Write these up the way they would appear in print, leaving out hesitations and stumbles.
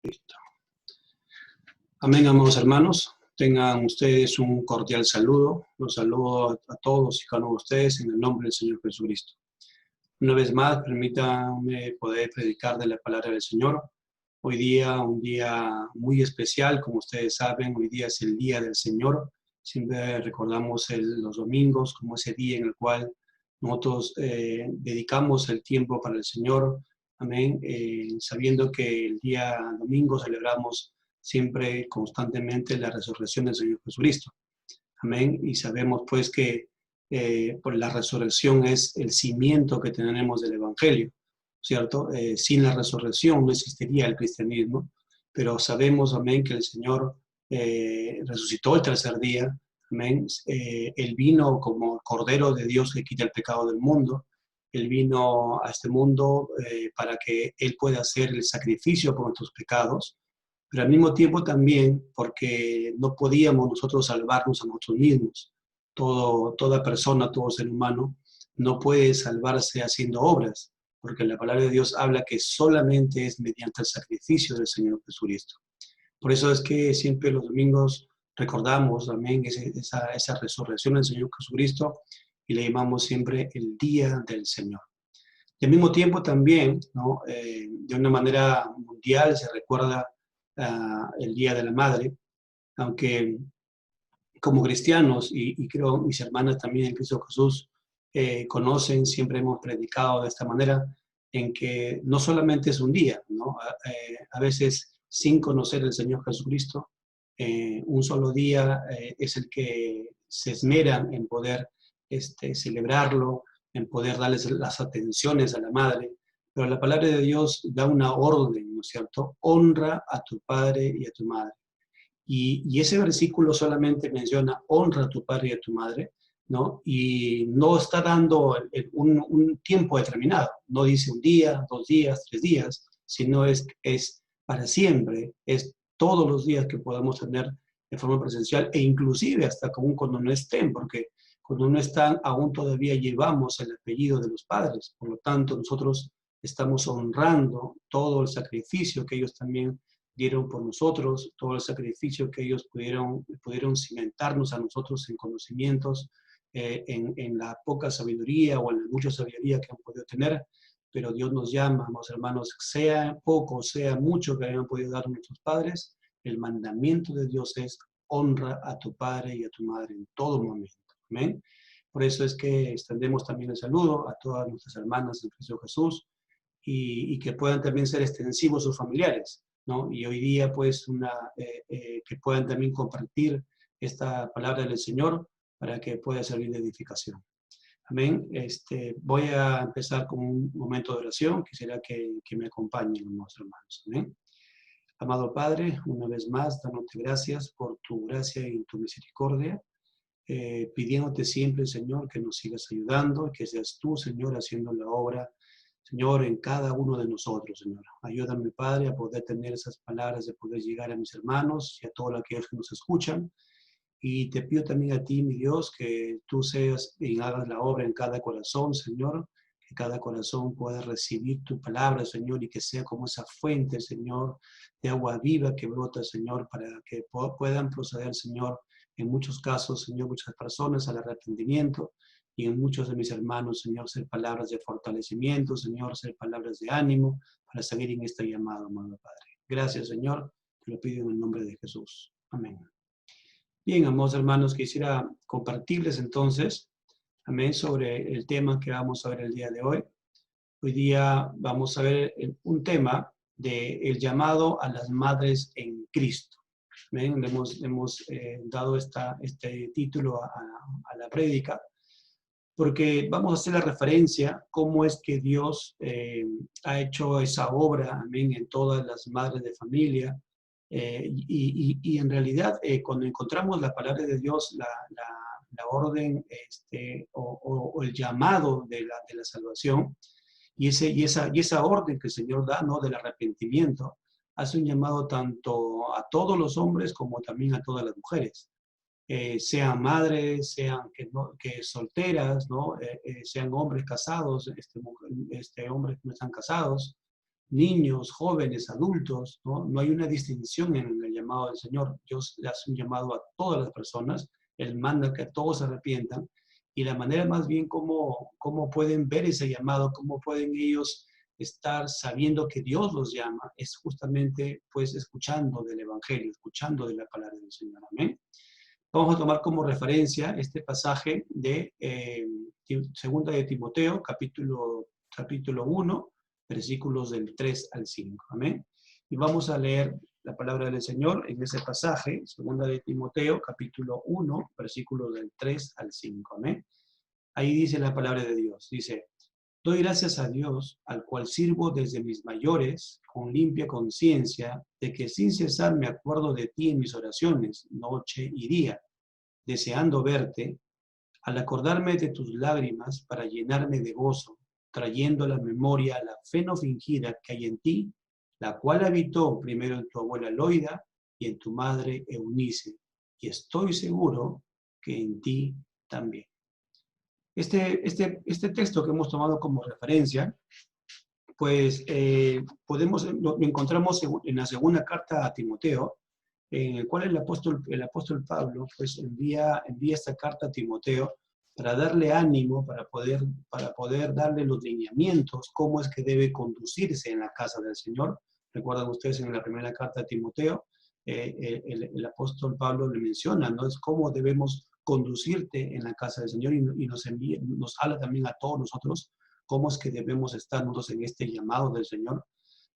Listo. Amén, amados hermanos. Tengan ustedes un cordial saludo. Los saludo a todos y cada uno de ustedes en el nombre del Señor Jesucristo. Una vez más, permítanme poder predicar de la palabra del Señor. Hoy día, un día muy especial, como ustedes saben, hoy día es el Día del Señor. Siempre recordamos los domingos como ese día en el cual nosotros dedicamos el tiempo para el Señor. Amén. Sabiendo que el día domingo celebramos siempre constantemente la resurrección del Señor Jesucristo. Amén. Y sabemos pues que por la resurrección es el cimiento que tenemos del Evangelio, ¿cierto? Sin la resurrección no existiría el cristianismo, pero sabemos, amén, que el Señor resucitó el tercer día, amén. Él vino como Cordero de Dios que quita el pecado del mundo. Él vino a este mundo para que Él pueda hacer el sacrificio por nuestros pecados, pero al mismo tiempo también porque no podíamos nosotros salvarnos a nosotros mismos. Toda persona, todo ser humano, no puede salvarse haciendo obras, porque la palabra de Dios habla que solamente es mediante el sacrificio del Señor Jesucristo. Por eso es que siempre los domingos recordamos, amén, esa resurrección del Señor Jesucristo y le llamamos siempre el Día del Señor. Y al mismo tiempo también, ¿no? De una manera mundial se recuerda el Día de la Madre, aunque como cristianos, y creo mis hermanas también en Cristo Jesús conocen, siempre hemos predicado de esta manera, en que no solamente es un día, ¿no? A veces sin conocer el Señor Jesucristo, un solo día es el que se esmeran en poder celebrarlo, en poder darles las atenciones a la madre, pero la palabra de Dios da una orden, ¿no es cierto? Honra a tu padre y a tu madre. Y ese versículo solamente menciona honra a tu padre y a tu madre, ¿no? Y no está dando un tiempo determinado. No dice un día, 2 días, 3 días, sino es para siempre, es todos los días que podamos tener de forma presencial e inclusive hasta aún cuando no estén, porque cuando no están aún todavía llevamos el apellido de los padres. Por lo tanto, nosotros estamos honrando todo el sacrificio que ellos también dieron por nosotros, todo el sacrificio que ellos pudieron cimentarnos a nosotros en conocimientos, en la poca sabiduría o en la mucha sabiduría que han podido tener, pero Dios nos llama, amados hermanos, sea poco, sea mucho que hayan podido dar nuestros padres, el mandamiento de Dios es honra a tu padre y a tu madre en todo momento. Amén. Por eso es que extendemos también el saludo a todas nuestras hermanas en Cristo Jesús y que puedan también ser extensivos sus familiares, ¿no? Y hoy día, pues, que puedan también compartir esta palabra del Señor para que pueda servir de edificación. Amén. Voy a empezar con un momento de oración. Quisiera que me acompañen, hermanos. Amén. Amado Padre, una vez más, dándote gracias por tu gracia y tu misericordia, pidiéndote siempre, Señor, que nos sigas ayudando, que seas tú, Señor, haciendo la obra, Señor, en cada uno de nosotros, Señor. Ayúdame, Padre, a poder tener esas palabras, de poder llegar a mis hermanos y a todos aquellos que nos escuchan. Y te pido también a ti, mi Dios, que tú seas y hagas la obra en cada corazón, Señor, que cada corazón pueda recibir tu palabra, Señor, y que sea como esa fuente, Señor, de agua viva que brota, Señor, para que puedan proceder, Señor, en muchos casos, Señor, muchas personas al arrepentimiento, y en muchos de mis hermanos, Señor, ser palabras de fortalecimiento, Señor, ser palabras de ánimo para seguir en este llamado, amado Padre. Gracias, Señor, te lo pido en el nombre de Jesús. Amén. Bien, amados hermanos, quisiera compartirles entonces, amén, sobre el tema que vamos a ver el día de hoy. Hoy día vamos a ver un tema del llamado a las madres en Cristo. Amén. Le hemos dado este título a la prédica, porque vamos a hacer la referencia cómo es que Dios ha hecho esa obra, amén, en todas las madres de familia. Y en realidad, cuando encontramos la palabra de Dios, la orden o el llamado de la salvación, y esa orden que el Señor da, ¿no?, del arrepentimiento, hace un llamado tanto a todos los hombres como también a todas las mujeres. Sean madres, sean que solteras, ¿no? Sean hombres casados, hombres que no están casados, niños, jóvenes, adultos, ¿no? No hay una distinción en el llamado del Señor. Dios le hace un llamado a todas las personas, Él manda que todos se arrepientan, y la manera más bien cómo pueden ver ese llamado, cómo pueden ellos estar sabiendo que Dios los llama, es justamente pues escuchando del Evangelio, escuchando de la palabra del Señor. Amén. Vamos a tomar como referencia este pasaje de Segunda de Timoteo, capítulo 1, versículos del 3 al 5. Amén. Y vamos a leer la palabra del Señor en ese pasaje, Segunda de Timoteo, capítulo 1, versículos del 3 al 5. Amén. Ahí dice la palabra de Dios. Dice: doy gracias a Dios, al cual sirvo desde mis mayores, con limpia conciencia, de que sin cesar me acuerdo de ti en mis oraciones, noche y día, deseando verte, al acordarme de tus lágrimas para llenarme de gozo, trayendo a la memoria la fe no fingida que hay en ti, la cual habitó primero en tu abuela Loida y en tu madre Eunice, y estoy seguro que en ti también. Este texto que hemos tomado como referencia, pues lo encontramos en la segunda carta a Timoteo, en el cual el apóstol Pablo pues envía esta carta a Timoteo para darle ánimo, para poder darle los lineamientos, cómo es que debe conducirse en la casa del Señor. Recuerdan ustedes en la primera carta a Timoteo, el apóstol Pablo le menciona, ¿no? Es cómo debemos conducirte en la casa del Señor, y nos habla también a todos nosotros cómo es que debemos estar nosotros en este llamado del Señor.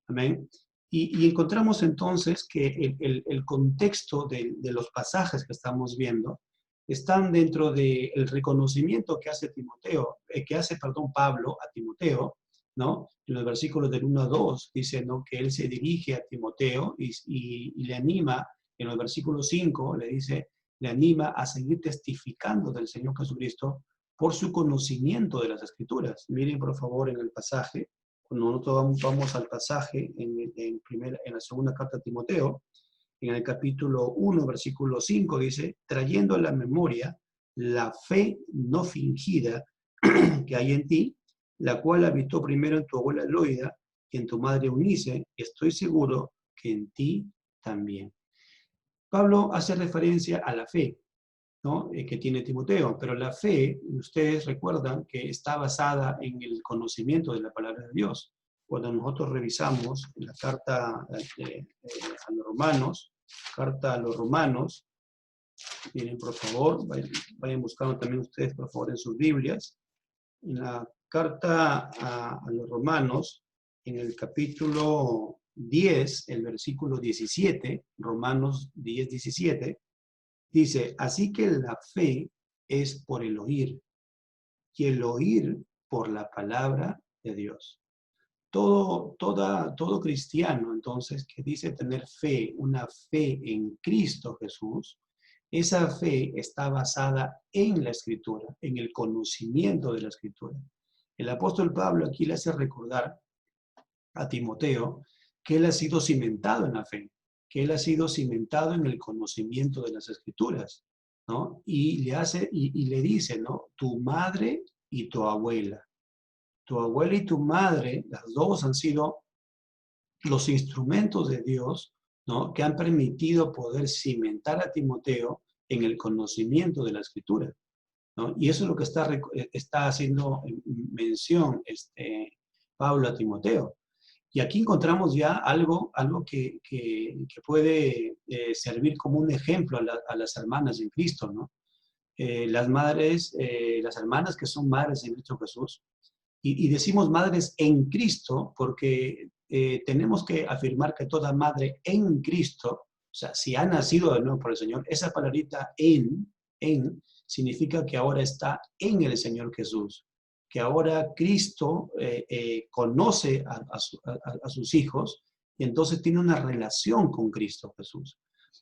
Amén. Y encontramos entonces que el contexto de los pasajes que estamos viendo están dentro del reconocimiento que hace Pablo a Timoteo, ¿no? En los versículos del 1 a 2 dice, ¿no?, que él se dirige a Timoteo y le anima. En los versículos 5 le anima a seguir testificando del Señor Jesucristo por su conocimiento de las Escrituras. Miren por favor en el pasaje, cuando nosotros vamos al pasaje en la segunda carta a Timoteo, en el capítulo 1, versículo 5, dice: trayendo a la memoria la fe no fingida que hay en ti, la cual habitó primero en tu abuela Loida y en tu madre Eunice, y estoy seguro que en ti también. Pablo hace referencia a la fe, ¿no?, que tiene Timoteo, pero la fe, ustedes recuerdan que está basada en el conocimiento de la palabra de Dios. Cuando nosotros revisamos la carta a los Romanos, miren por favor, vayan buscando también ustedes por favor en sus Biblias, en la carta a los Romanos, en el capítulo 10, el versículo 17, Romanos 10, 17, dice: así que la fe es por el oír, y el oír por la palabra de Dios. Todo cristiano, entonces, que dice tener fe, una fe en Cristo Jesús, esa fe está basada en la Escritura, en el conocimiento de la Escritura. El apóstol Pablo aquí le hace recordar a Timoteo que él ha sido cimentado en la fe, que él ha sido cimentado en el conocimiento de las Escrituras, ¿no? Y le dice, ¿no?, tu madre y tu abuela. Tu abuela y tu madre, las dos han sido los instrumentos de Dios, ¿no?, que han permitido poder cimentar a Timoteo en el conocimiento de la Escritura, ¿no? Y eso es lo que está haciendo mención Pablo a Timoteo. Y aquí encontramos ya algo que puede servir como un ejemplo a las hermanas en Cristo, ¿no? Las hermanas que son madres en Cristo Jesús, y decimos madres en Cristo porque tenemos que afirmar que toda madre en Cristo, o sea, si ha nacido de nuevo por el Señor, esa palabrita en, significa que ahora está en el Señor Jesús, que ahora Cristo conoce a sus hijos, y entonces tiene una relación con Cristo Jesús.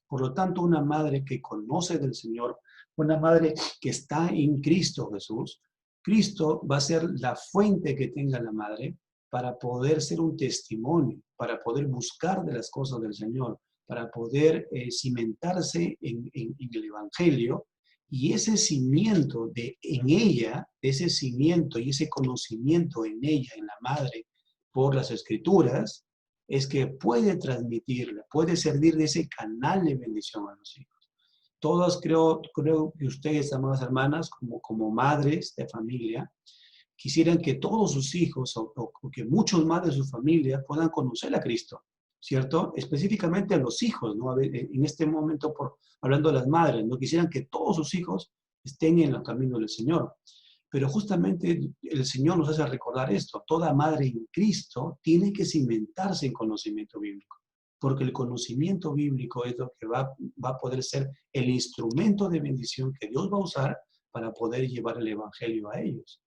Por lo tanto, una madre que conoce del Señor, una madre que está en Cristo Jesús, Cristo va a ser la fuente que tenga la madre para poder ser un testimonio, para poder buscar de las cosas del Señor, para poder cimentarse en el Evangelio. Y ese cimiento en ella, ese cimiento y ese conocimiento en ella, en la madre, por las Escrituras, es que puede transmitirle, puede servir de ese canal de bendición a los hijos. Todos creo que ustedes, amadas hermanas, como madres de familia, quisieran que todos sus hijos o que muchos más de su familia puedan conocer a Cristo, ¿cierto? Específicamente a los hijos, ¿no? A ver, en este momento, hablando de las madres, ¿no? Quisieran que todos sus hijos estén en los caminos del Señor. Pero justamente el Señor nos hace recordar esto. Toda madre en Cristo tiene que cimentarse en conocimiento bíblico, porque el conocimiento bíblico es lo que va a poder ser el instrumento de bendición que Dios va a usar para poder llevar el Evangelio a ellos.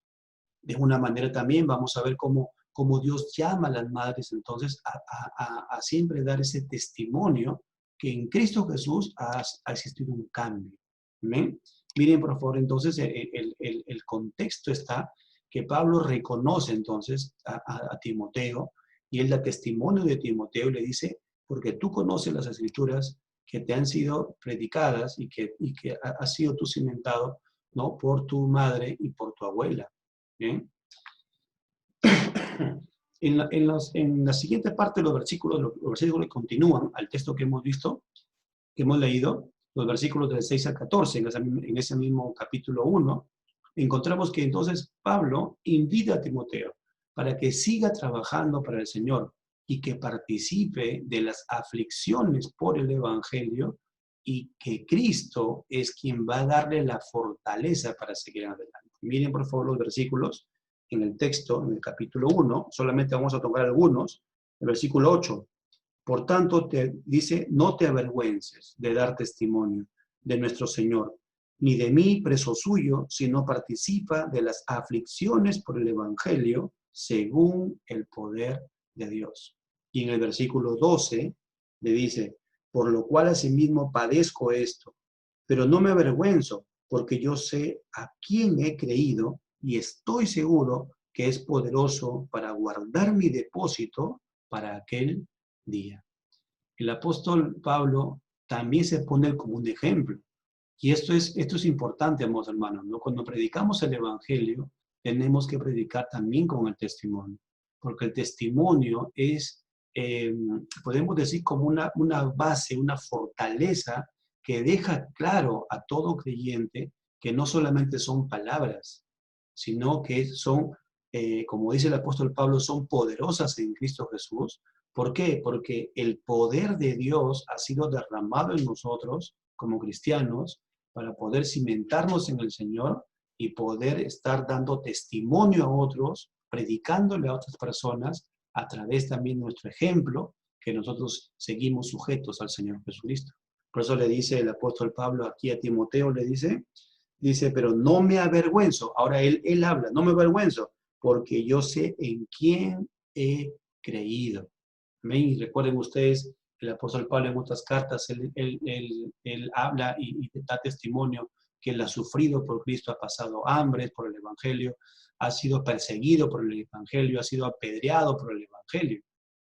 De una manera también vamos a ver cómo Dios llama a las madres entonces a siempre dar ese testimonio que en Cristo Jesús ha existido un cambio. ¿Amén? Miren, por favor, entonces el contexto está que Pablo reconoce entonces a Timoteo y él da testimonio de Timoteo y le dice, porque tú conoces las Escrituras que te han sido predicadas y que has sido tú cimentado, ¿no? Por tu madre y por tu abuela. ¿Bien? En la siguiente parte de los versículos que continúan al texto que hemos visto, que hemos leído, los versículos del 6 al 14, en ese mismo capítulo 1, encontramos que entonces Pablo invita a Timoteo para que siga trabajando para el Señor y que participe de las aflicciones por el Evangelio y que Cristo es quien va a darle la fortaleza para seguir adelante. Miren por favor los versículos en el texto, en el capítulo 1, solamente vamos a tocar algunos, el versículo 8. Por tanto, te dice, no te avergüences de dar testimonio de nuestro Señor, ni de mí, preso suyo, sino participa de las aflicciones por el Evangelio según el poder de Dios. Y en el versículo 12 le dice, por lo cual asimismo padezco esto, pero no me avergüenzo, porque yo sé a quién he creído y estoy seguro que es poderoso para guardar mi depósito para aquel día. El apóstol Pablo también se pone como un ejemplo. Y esto es importante, amados hermanos, ¿no? Cuando predicamos el Evangelio, tenemos que predicar también con el testimonio. Porque el testimonio es, podemos decir, como una base, una fortaleza que deja claro a todo creyente que no solamente son palabras, sino que son, como dice el apóstol Pablo, son poderosas en Cristo Jesús. ¿Por qué? Porque el poder de Dios ha sido derramado en nosotros como cristianos para poder cimentarnos en el Señor y poder estar dando testimonio a otros, predicándole a otras personas a través también de nuestro ejemplo, que nosotros seguimos sujetos al Señor Jesucristo. Por eso le dice el apóstol Pablo aquí a Timoteo, le dice, pero no me avergüenzo. Ahora él habla, no me avergüenzo, porque yo sé en quién he creído. Amén. Y recuerden ustedes, el apóstol Pablo en otras cartas, él habla y da testimonio que él ha sufrido por Cristo, ha pasado hambre por el Evangelio, ha sido perseguido por el Evangelio, ha sido apedreado por el Evangelio.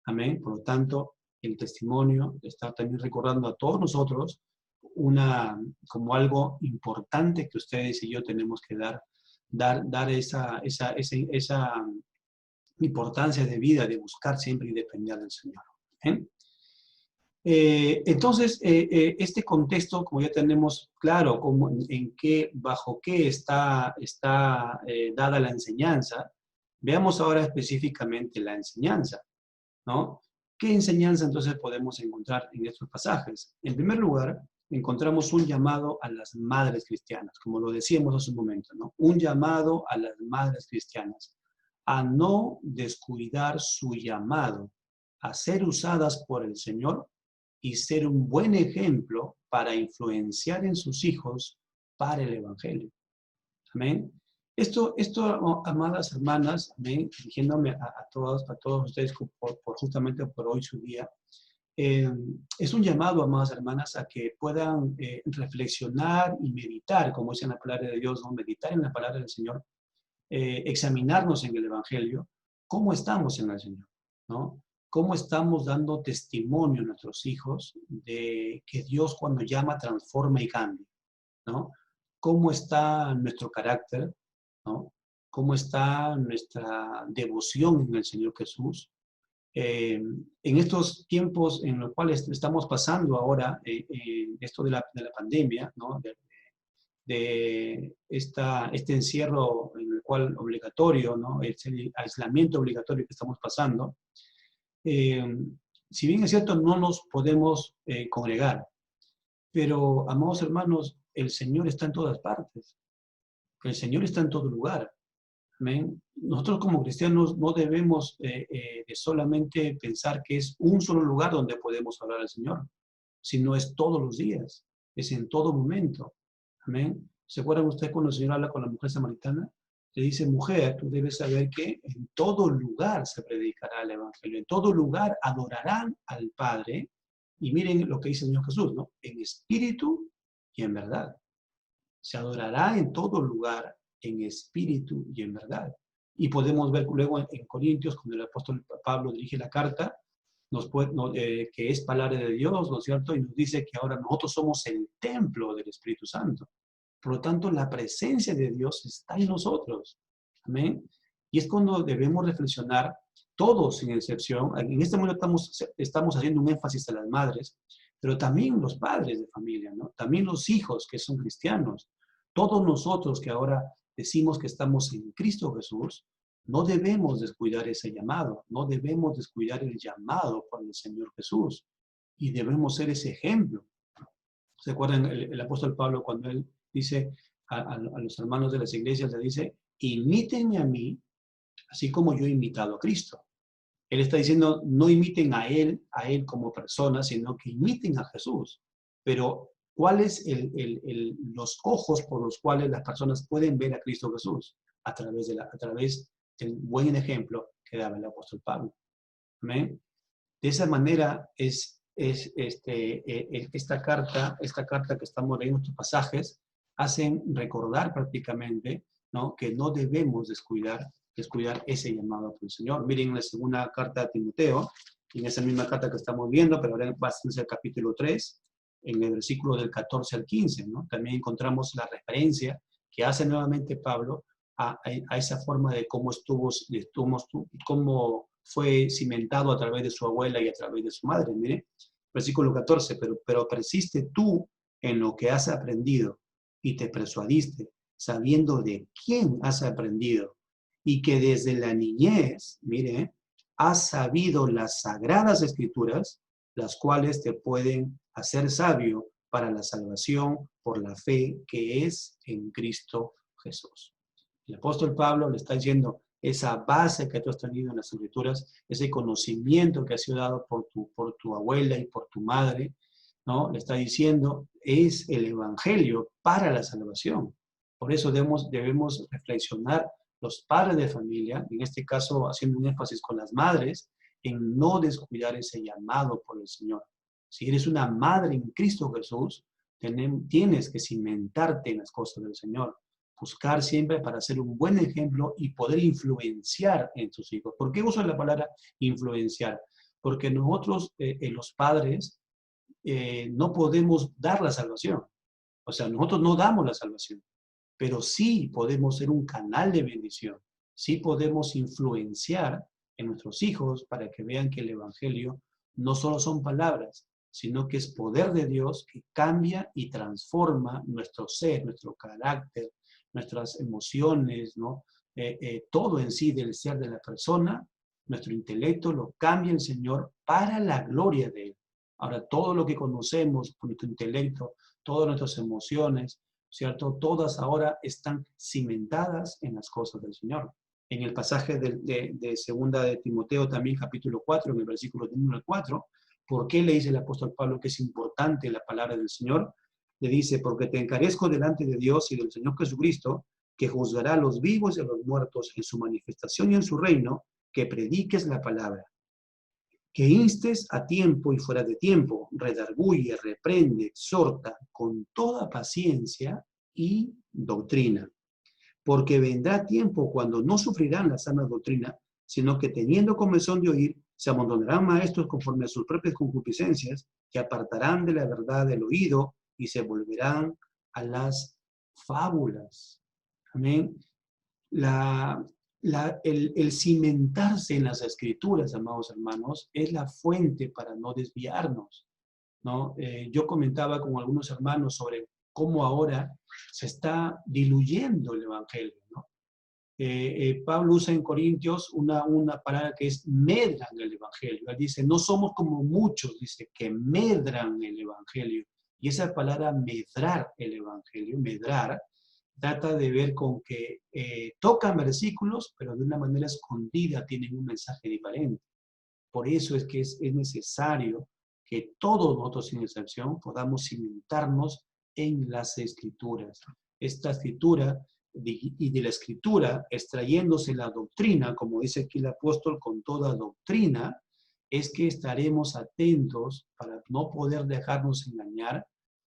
Amén. Por lo tanto, el testimonio está también recordando a todos nosotros como algo importante que ustedes y yo tenemos que dar esa importancia de vida, de buscar siempre y depender del Señor. ¿Eh? Entonces, este contexto, como ya tenemos claro bajo qué está dada la enseñanza, veamos ahora específicamente la enseñanza, ¿no? ¿Qué enseñanza entonces podemos encontrar en estos pasajes? En primer lugar, encontramos un llamado a las madres cristianas, como lo decíamos hace un momento, ¿no? Un llamado a las madres cristianas a no descuidar su llamado, a ser usadas por el Señor y ser un buen ejemplo para influenciar en sus hijos para el Evangelio. Amén. Esto, amadas hermanas, amén, dirigiéndome a todos ustedes justamente por hoy su día, es un llamado, amadas hermanas, a que puedan reflexionar y meditar, como dice en la palabra de Dios, ¿no? Meditar en la palabra del Señor, examinarnos en el Evangelio, cómo estamos en el Señor, ¿no? Cómo estamos dando testimonio a nuestros hijos de que Dios cuando llama transforma y cambia, ¿no? Cómo está nuestro carácter, ¿no? cómo está nuestra devoción en el Señor Jesús. En estos tiempos en los cuales estamos pasando ahora, esto de la pandemia, ¿no? Este encierro en el cual obligatorio, ¿no? El aislamiento obligatorio que estamos pasando, eh, si bien es cierto, no nos podemos congregar, pero, amados hermanos, el Señor está en todas partes. El Señor está en todo lugar. Amén. Nosotros como cristianos no debemos de solamente pensar que es un solo lugar donde podemos hablar al Señor, sino es todos los días, es en todo momento. Amén. ¿Se acuerdan ustedes cuando el Señor habla con la mujer samaritana? Le dice, mujer, tú debes saber que en todo lugar se predicará el Evangelio, en todo lugar adorarán al Padre. Y miren lo que dice el Señor Jesús, ¿no? En espíritu y en verdad. Se adorará en todo lugar, en espíritu y en verdad. Y podemos ver luego en Corintios, cuando el apóstol Pablo dirige la carta, que es palabra de Dios, ¿no es cierto? Y nos dice que ahora nosotros somos el templo del Espíritu Santo. Por lo tanto, la presencia de Dios está en nosotros. Amén. Y es cuando debemos reflexionar, todos sin excepción. En este momento estamos haciendo un énfasis a las madres, pero también los padres de familia, ¿no? También los hijos que son cristianos. Todos nosotros que ahora decimos que estamos en Cristo Jesús, no debemos descuidar ese llamado, no debemos descuidar el llamado por el Señor Jesús y debemos ser ese ejemplo. ¿Se acuerdan el apóstol Pablo cuando él dice a los hermanos de las iglesias, le dice, imítenme a mí, así como yo he imitado a Cristo? Él está diciendo, no imiten a él como persona, sino que imiten a Jesús. Pero, ¿cuáles los ojos por los cuales las personas pueden ver a Cristo Jesús? A través del buen ejemplo que daba el apóstol Pablo. ¿Amén? De esa manera esta carta que estamos leyendo, estos pasajes, hacen recordar prácticamente, ¿no?, que no debemos descuidar ese llamado por el Señor. Miren la segunda carta de Timoteo, en esa misma carta que estamos viendo, pero ahora va a ser el capítulo 3, en el versículo del 14 al 15, ¿no? También encontramos la referencia que hace nuevamente Pablo a esa forma de cómo cómo fue cimentado a través de su abuela y a través de su madre. Mire, versículo 14, pero persiste tú en lo que has aprendido y te persuadiste, sabiendo de quién has aprendido, y que desde la niñez, mire, has sabido las sagradas escrituras, las cuales te pueden hacer sabio para la salvación por la fe que es en Cristo Jesús. El apóstol Pablo le está diciendo, esa base que tú has tenido en las escrituras, ese conocimiento que ha sido dado por tu abuela y por tu madre, ¿no? Le está diciendo, es el evangelio para la salvación. Por eso debemos reflexionar los padres de familia, en este caso haciendo un énfasis con las madres, en no descuidar ese llamado por el Señor. Si eres una madre en Cristo Jesús, tienes que cimentarte en las cosas del Señor. Buscar siempre para ser un buen ejemplo y poder influenciar en tus hijos. ¿Por qué uso la palabra influenciar? Porque nosotros, los padres, no podemos dar la salvación. O sea, nosotros no damos la salvación, pero sí podemos ser un canal de bendición. Sí podemos influenciar en nuestros hijos para que vean que el Evangelio no solo son palabras, sino que es poder de Dios que cambia y transforma nuestro ser, nuestro carácter, nuestras emociones, ¿no? Todo en sí del ser de la persona, nuestro intelecto lo cambia el Señor para la gloria de Él. Ahora, todo lo que conocemos por nuestro intelecto, todas nuestras emociones, ¿cierto? Todas ahora están cimentadas en las cosas del Señor. En el pasaje de segunda de Timoteo también, capítulo 4, en el versículo 1 al 4, ¿por qué le dice el apóstol Pablo que es importante la palabra del Señor? Le dice, porque te encarezco delante de Dios y del Señor Jesucristo, que juzgará a los vivos y a los muertos en su manifestación y en su reino, que prediques la palabra. Que instes a tiempo y fuera de tiempo, redarguye, reprende, exhorta con toda paciencia y doctrina. Porque vendrá tiempo cuando no sufrirán la sana doctrina, sino que teniendo comezón de oír, se abandonarán maestros conforme a sus propias concupiscencias, que apartarán de la verdad del oído y se volverán a las fábulas. Amén. el cimentarse en las Escrituras, amados hermanos, es la fuente para no desviarnos, ¿no? Yo comentaba con algunos hermanos sobre cómo ahora se está diluyendo el Evangelio, ¿no? Pablo usa en Corintios una palabra que es medran el Evangelio. Él dice, no somos como muchos, dice, que medran el Evangelio. Y esa palabra medrar el Evangelio, medrar, trata de ver con que tocan versículos, pero de una manera escondida tienen un mensaje diferente. Por eso es que es necesario que todos nosotros, sin excepción, podamos cimentarnos en las Escrituras. Esta escritura y de la escritura, extrayéndose la doctrina, como dice aquí el apóstol, con toda doctrina, es que estaremos atentos para no poder dejarnos engañar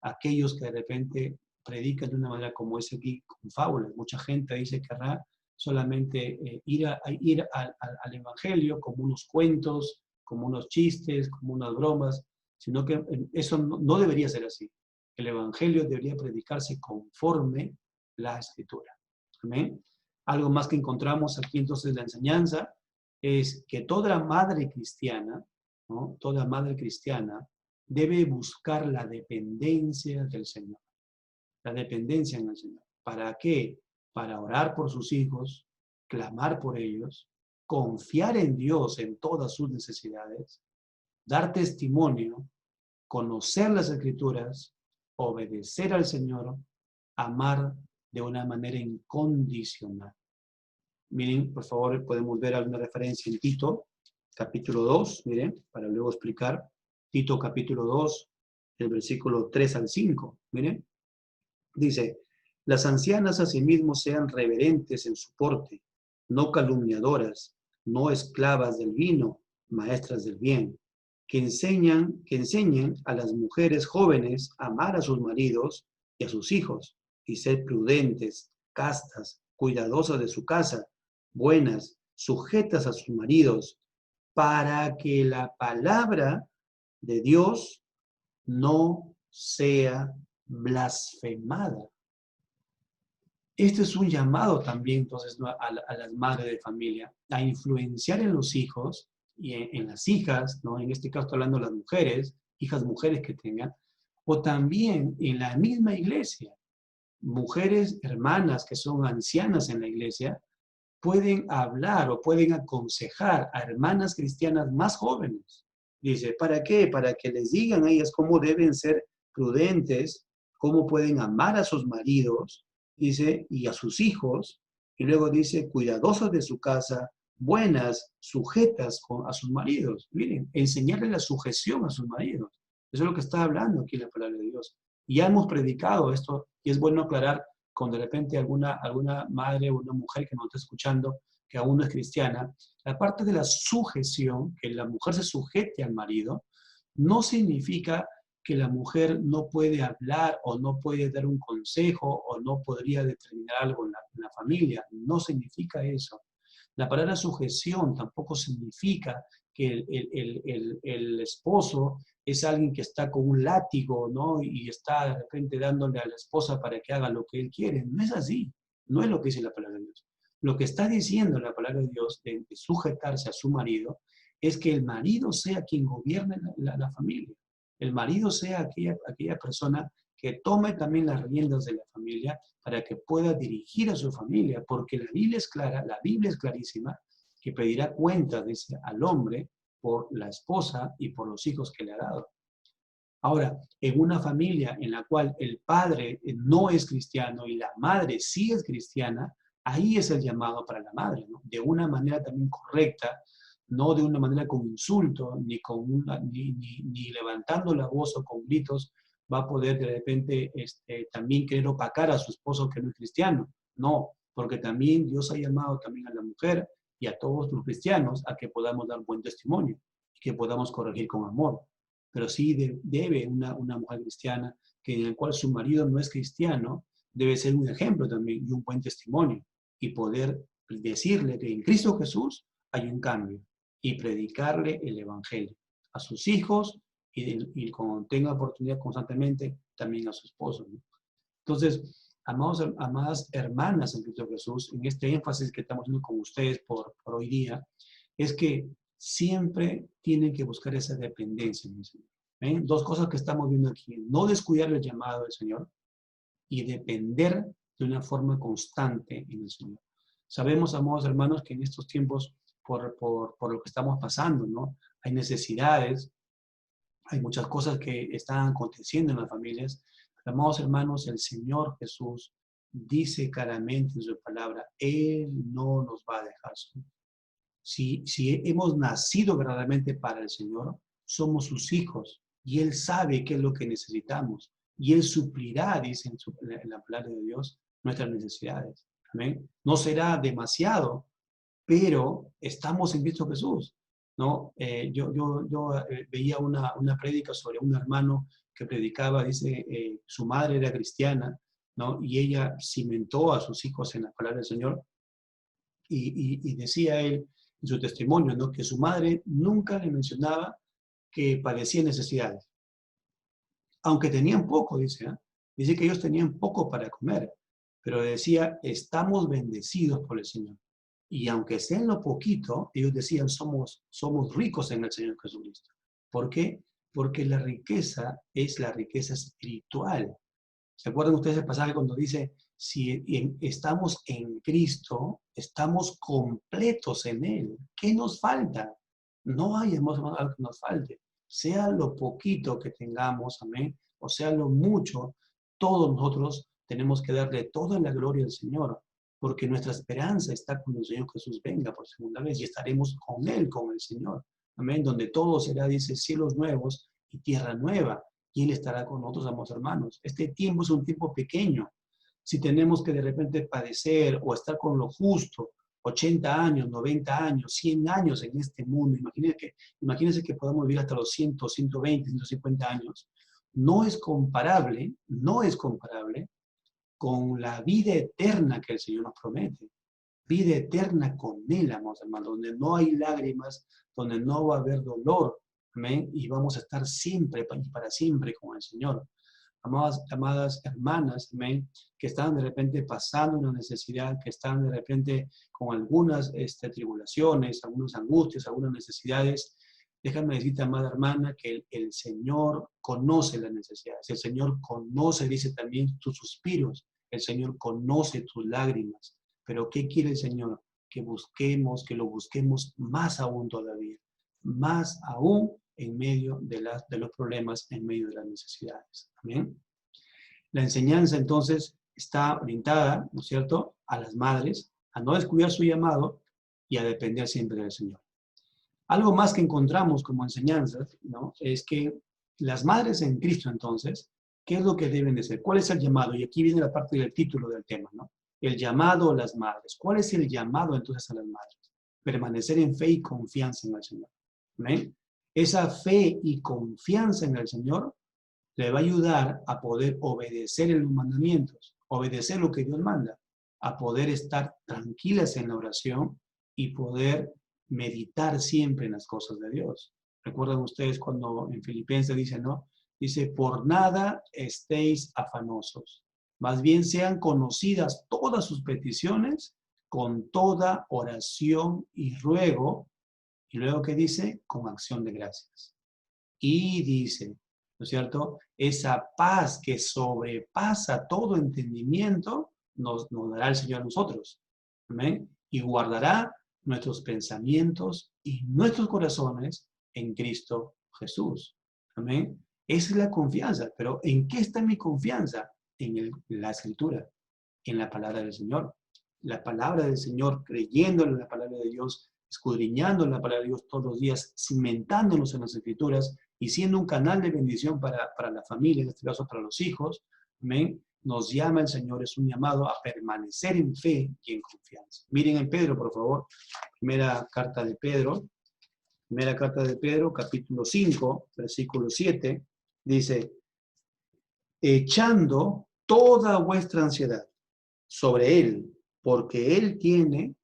a aquellos que de repente predican de una manera como es aquí, con fábulas. Mucha gente dice que querrá solamente ir al Evangelio como unos cuentos, como unos chistes, como unas bromas, sino que eso no debería ser así. El Evangelio debería predicarse conforme la Escritura. ¿Amén? Algo más que encontramos aquí entonces la enseñanza es que toda madre cristiana, ¿no? Toda madre cristiana debe buscar la dependencia del Señor. La dependencia en el Señor. ¿Para qué? Para orar por sus hijos, clamar por ellos, confiar en Dios en todas sus necesidades, dar testimonio, conocer las Escrituras, obedecer al Señor, amar de una manera incondicional. Miren, por favor, podemos ver alguna referencia en Tito, capítulo 2, miren, para luego explicar. Tito, capítulo 2, el versículo 3 al 5, miren. Dice, las ancianas asimismo sean reverentes en su porte, no calumniadoras, no esclavas del vino, maestras del bien, que enseñen a las mujeres jóvenes a amar a sus maridos y a sus hijos, y ser prudentes, castas, cuidadosas de su casa, buenas, sujetas a sus maridos, para que la palabra de Dios no sea blasfemada. Este es un llamado también, entonces, ¿no? a las madres de familia, a influenciar en los hijos y en las hijas, ¿no? En este caso estoy hablando de las mujeres, hijas mujeres que tengan, o también en la misma iglesia, mujeres hermanas que son ancianas en la iglesia, pueden hablar o pueden aconsejar a hermanas cristianas más jóvenes. Dice, ¿para qué? Para que les digan a ellas cómo deben ser prudentes, cómo pueden amar a sus maridos, dice, y a sus hijos. Y luego dice, cuidadosas de su casa, buenas, sujetas a sus maridos. Miren, enseñarle la sujeción a sus maridos. Eso es lo que está hablando aquí la palabra de Dios. Y ya hemos predicado esto, y es bueno aclarar con de repente alguna madre o una mujer que nos está escuchando, que aún no es cristiana, la parte de la sujeción, que la mujer se sujete al marido, no significa que la mujer no puede hablar o no puede dar un consejo o no podría determinar algo en la familia. No significa eso. La palabra sujeción tampoco significa que el esposo es alguien que está con un látigo, ¿no? Y está de repente dándole a la esposa para que haga lo que él quiere. No es así. No es lo que dice la palabra de Dios. Lo que está diciendo la palabra de Dios de sujetarse a su marido es que el marido sea quien gobierne la familia. El marido sea aquella persona que tome también las riendas de la familia para que pueda dirigir a su familia, porque la Biblia es clara, la Biblia es clarísima, que pedirá cuenta, dice, al hombre por la esposa y por los hijos que le ha dado. Ahora, en una familia en la cual el padre no es cristiano y la madre sí es cristiana, ahí es el llamado para la madre, ¿no? De una manera también correcta, no de una manera con insulto, ni levantando la voz o con gritos, va a poder de repente también querer opacar a su esposo que no es cristiano. No, porque también Dios ha llamado también a la mujer y a todos los cristianos a que podamos dar buen testimonio y que podamos corregir con amor. Pero sí debe una mujer cristiana, que en el cual su marido no es cristiano, debe ser un ejemplo también y un buen testimonio y poder decirle que en Cristo Jesús hay un cambio y predicarle el Evangelio a sus hijos y cuando tenga oportunidad constantemente también a su esposo, ¿no? Entonces, amadas hermanas en Cristo Jesús, en este énfasis que estamos haciendo con ustedes por hoy día, es que siempre tienen que buscar esa dependencia en el Señor. Dos cosas que estamos viendo aquí. No descuidar el llamado del Señor y depender de una forma constante en el Señor. Sabemos, amados hermanos, que en estos tiempos, por lo que estamos pasando, ¿no? Hay necesidades, hay muchas cosas que están aconteciendo en las familias. Pero, amados hermanos, el Señor Jesús dice claramente en su palabra, Él no nos va a dejar solos. Si hemos nacido verdaderamente para el Señor, somos sus hijos y Él sabe qué es lo que necesitamos y Él suplirá, dice en la palabra de Dios, nuestras necesidades. Amén. No será demasiado, pero estamos en Cristo Jesús, ¿no? Yo veía una prédica sobre un hermano que predicaba, dice, su madre era cristiana, ¿no? Y ella cimentó a sus hijos en la palabra del Señor y decía él en su testimonio, ¿no? Que su madre nunca le mencionaba que padecía necesidades, aunque tenían poco, dice, ¿eh? Dice que ellos tenían poco para comer, pero decía, estamos bendecidos por el Señor. Y aunque sea en lo poquito, ellos decían, somos ricos en el Señor Jesucristo. ¿Por qué? Porque la riqueza es la riqueza espiritual. ¿Se acuerdan ustedes del pasaje cuando dice, si estamos en Cristo, estamos completos en Él? ¿Qué nos falta? No hay, hermanos, algo que nos falte. Sea lo poquito que tengamos, amén, o sea lo mucho, todos nosotros tenemos que darle toda la gloria al Señor, porque nuestra esperanza está cuando el Señor Jesús venga por segunda vez y estaremos con Él, con el Señor. Amén, donde todo será, dice, cielos nuevos y tierra nueva. Y Él estará con nosotros, amados hermanos. Este tiempo es un tiempo pequeño. Si tenemos que de repente padecer o estar con lo justo, 80 años, 90 años, 100 años en este mundo, imagínense que podamos vivir hasta los 100, 120, 150 años. No es comparable con la vida eterna que el Señor nos promete. Vida eterna con Él, amados hermanos, donde no hay lágrimas, donde no va a haber dolor, amén, y vamos a estar siempre y para siempre con el Señor. Amadas hermanas, amén, que están de repente pasando una necesidad, que están de repente con algunas tribulaciones, algunas angustias, algunas necesidades, déjame decirte, amada hermana, que el Señor conoce las necesidades, el Señor conoce, dice también, tus suspiros, el Señor conoce tus lágrimas. Pero ¿qué quiere el Señor? Que lo busquemos más aún todavía, más aún en medio de los problemas, en medio de las necesidades. Amén. La enseñanza entonces está orientada, ¿no es cierto?, a las madres, a no descuidar su llamado y a depender siempre del Señor. Algo más que encontramos como enseñanzas, ¿no?, es que las madres en Cristo entonces, ¿qué es lo que deben de ser? ¿Cuál es el llamado? Y aquí viene la parte del título del tema, ¿no? El llamado a las madres. ¿Cuál es el llamado entonces a las madres? Permanecer en fe y confianza en el Señor. ¿Amén? Esa fe y confianza en el Señor le va a ayudar a poder obedecer los mandamientos, obedecer lo que Dios manda, a poder estar tranquilas en la oración y poder meditar siempre en las cosas de Dios. ¿Recuerdan ustedes cuando en Filipenses dice, no? Dice, por nada estéis afanosos. Más bien sean conocidas todas sus peticiones con toda oración y ruego. Y luego, ¿qué dice? Con acción de gracias. Y dice, ¿no es cierto? Esa paz que sobrepasa todo entendimiento nos dará el Señor a nosotros. ¿Amén? Y guardará nuestros pensamientos y nuestros corazones en Cristo Jesús. Amén. Esa es la confianza. Pero ¿en qué está mi confianza? En la Escritura, en la palabra del Señor. La palabra del Señor, creyendo en la palabra de Dios, escudriñando la palabra de Dios todos los días, cimentándonos en las Escrituras y siendo un canal de bendición para la familia, en este caso para los hijos. Amén. Nos llama el Señor, es un llamado a permanecer en fe y en confianza. Miren en Pedro, por favor. Primera carta de Pedro, capítulo 5, versículo 7, dice, echando toda vuestra ansiedad sobre Él, porque Él tiene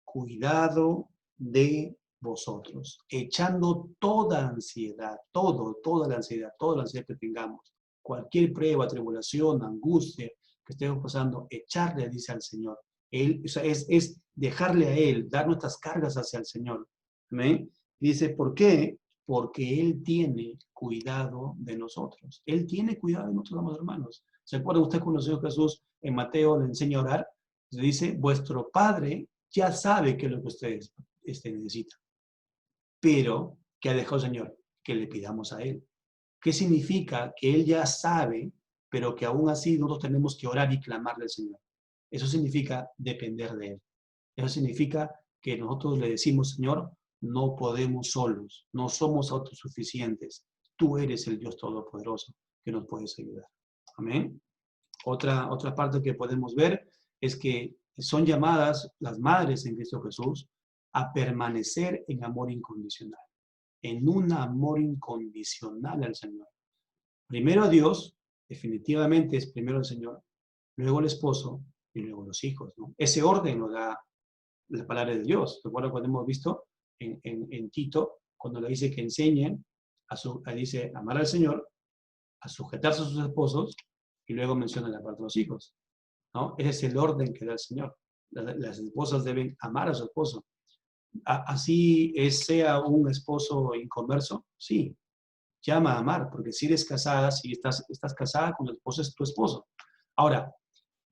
cuidado de vosotros, echando toda ansiedad, toda la ansiedad que tengamos cualquier prueba, tribulación, angustia que estemos pasando, echarle, dice al Señor. Él, o sea, es dejarle a Él, dar nuestras cargas hacia el Señor. ¿Amén? Dice, ¿por qué? Porque Él tiene cuidado de nosotros. Él tiene cuidado de nosotros, amados hermanos. ¿Se acuerda usted cuando el Señor Jesús en Mateo le enseña a orar? Le dice, vuestro Padre ya sabe qué es lo que ustedes necesitan. Pero, ¿qué ha dejado el Señor? Que le pidamos a Él. ¿Qué significa? Que Él ya sabe, pero que aún así nosotros tenemos que orar y clamarle al Señor. Eso significa depender de Él. Eso significa que nosotros le decimos, Señor, no podemos solos, no somos autosuficientes. Tú eres el Dios Todopoderoso que nos puedes ayudar. Amén. Otra parte que podemos ver es que son llamadas las madres en Cristo Jesús a permanecer en amor incondicional, en un amor incondicional al Señor. Primero a Dios, definitivamente es primero el Señor, luego el esposo y luego los hijos, ¿no? Ese orden lo da la palabra de Dios. Recuerda cuando hemos visto en Tito, cuando le dice que enseñen, dice amar al Señor, a sujetarse a sus esposos, y luego menciona la parte de los hijos, ¿no? Ese es el orden que da el Señor. Las esposas deben amar a su esposo. Así sea un esposo inconverso, sí, llama a amar, porque si eres casada, si estás casada con tu esposo, es tu esposo. Ahora,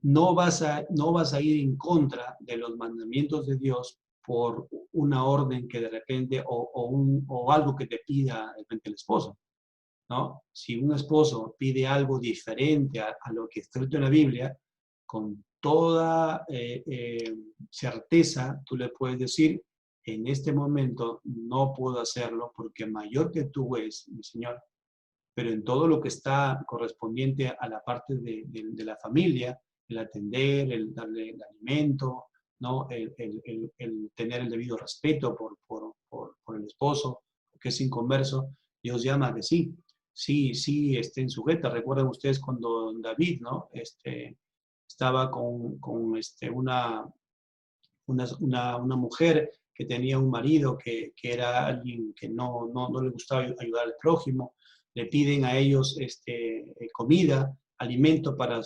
no vas a ir en contra de los mandamientos de Dios por una orden que de repente, o algo que te pida de repente el esposo, ¿no? Si un esposo pide algo diferente a lo que está escrito en la Biblia, con toda certeza tú le puedes decir, en este momento no puedo hacerlo porque mayor que tú es, mi Señor, pero en todo lo que está correspondiente a la parte de la familia, el atender, el darle el alimento, ¿no? El tener el debido respeto por el esposo, que es inconverso, Dios llama a que sí estén sujetas. Recuerdan ustedes cuando David, ¿no? Estaba con una mujer que tenía un marido que era alguien que no le gustaba ayudar al prójimo, le piden a ellos comida, alimento para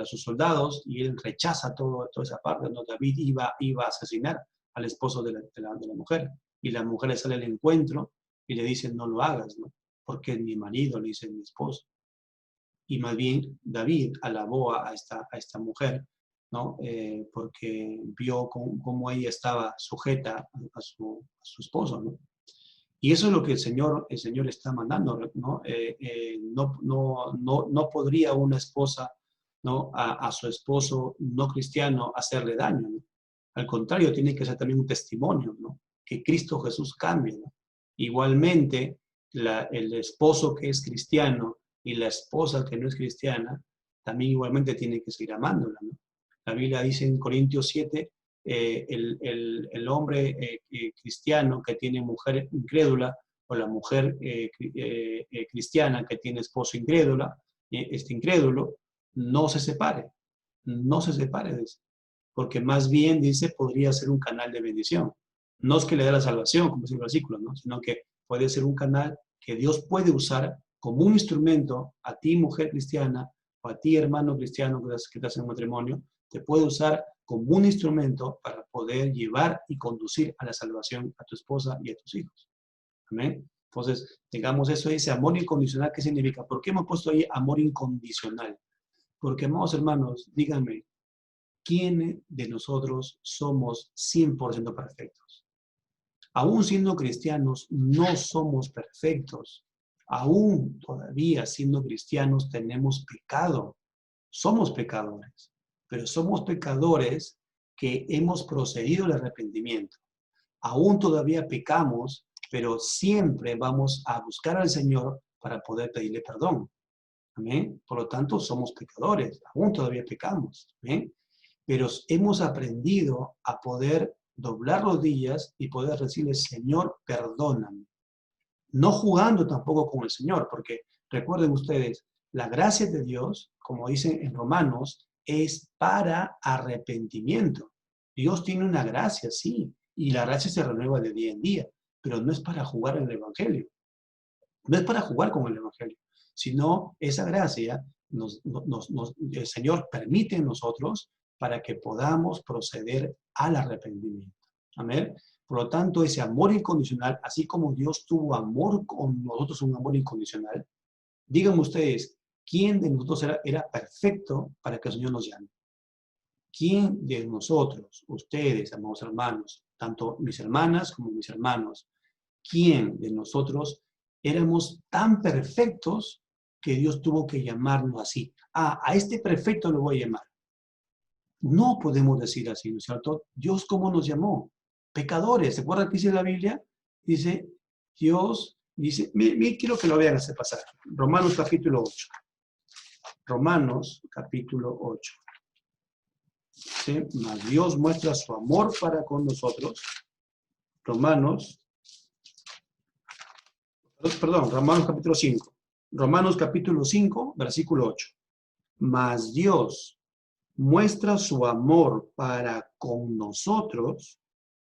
sus soldados, y él rechaza toda esa parte, ¿no? David iba a asesinar al esposo de la mujer, y la mujer le sale al encuentro y le dice, no lo hagas, ¿no? Porque es mi marido, le dice mi esposo. Y más bien David alabó a esta mujer, ¿no? Porque vio cómo ella estaba sujeta a su esposo, ¿no? Y eso es lo que el Señor está mandando, ¿no? No podría una esposa, ¿no? a su esposo no cristiano hacerle daño, ¿no? Al contrario, tiene que ser también un testimonio, ¿no? Que Cristo Jesús cambie, ¿no? Igualmente, el esposo que es cristiano y la esposa que no es cristiana, también igualmente tiene que seguir amándola, ¿no? La Biblia dice en Corintios 7, el hombre cristiano que tiene mujer incrédula, o la mujer cristiana que tiene esposo incrédula, incrédulo, no se separe, dice, porque más bien, dice, podría ser un canal de bendición. No es que le dé la salvación, como dice el versículo, ¿no? Sino que puede ser un canal que Dios puede usar como un instrumento a ti, mujer cristiana, o a ti, hermano cristiano que estás en matrimonio, te puede usar como un instrumento para poder llevar y conducir a la salvación a tu esposa y a tus hijos. Amén. Entonces, tengamos eso, ese amor incondicional. ¿Qué significa? ¿Por qué hemos puesto ahí amor incondicional? Porque, amados hermanos, díganme, ¿quién de nosotros somos 100% perfectos? Aún siendo cristianos, no somos perfectos. Aún todavía siendo cristianos, tenemos pecado. Somos pecadores, pero somos pecadores que hemos procedido al arrepentimiento. Aún todavía pecamos, pero siempre vamos a buscar al Señor para poder pedirle perdón. ¿Amén? Por lo tanto, somos pecadores, aún todavía pecamos. ¿Amén? Pero hemos aprendido a poder doblar rodillas y poder decirle, Señor, perdóname. No jugando tampoco con el Señor, porque recuerden ustedes, la gracia de Dios, como dicen en Romanos, es para arrepentimiento. Dios tiene una gracia, sí, y la gracia se renueva de día en día, pero no es para jugar en el Evangelio. No es para jugar con el Evangelio. sino esa gracia el Señor permite en nosotros para que podamos proceder al arrepentimiento. Amén. Por lo tanto, ese amor incondicional, así como Dios tuvo amor con nosotros, un amor incondicional, díganme ustedes, ¿quién de nosotros era perfecto para que el Señor nos llame? ¿Quién de nosotros, ustedes, amados hermanos, tanto mis hermanas como mis hermanos, quién de nosotros éramos tan perfectos que Dios tuvo que llamarnos así? A este perfecto lo voy a llamar. No podemos decir así, ¿no es cierto? Dios, ¿cómo nos llamó? Pecadores. ¿Se acuerdan qué dice la Biblia? Dice, Dios, dice, quiero que lo vean ese pasaje. Romanos capítulo 8. Romanos capítulo 8. ¿Sí? Mas Dios muestra su amor para con nosotros. Romanos capítulo 5. Romanos capítulo 5, versículo 8. Mas Dios muestra su amor para con nosotros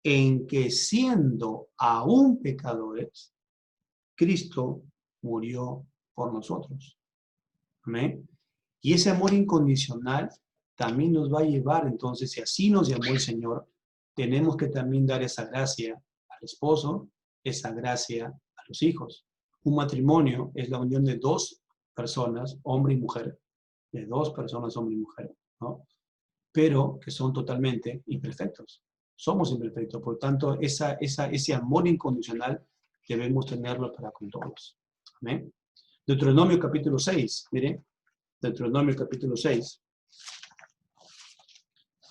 en que siendo aún pecadores, Cristo murió por nosotros. Amén. Y ese amor incondicional también nos va a llevar, entonces, si así nos llamó el Señor, tenemos que también dar esa gracia al esposo, esa gracia a los hijos. Un matrimonio es la unión de dos personas, hombre y mujer, de dos personas, hombre y mujer, ¿no? Pero que son totalmente imperfectos. Somos imperfectos, por lo tanto, ese amor incondicional debemos tenerlo para con todos. ¿Amén? Deuteronomio capítulo 6, miren, Deuteronomio capítulo 6.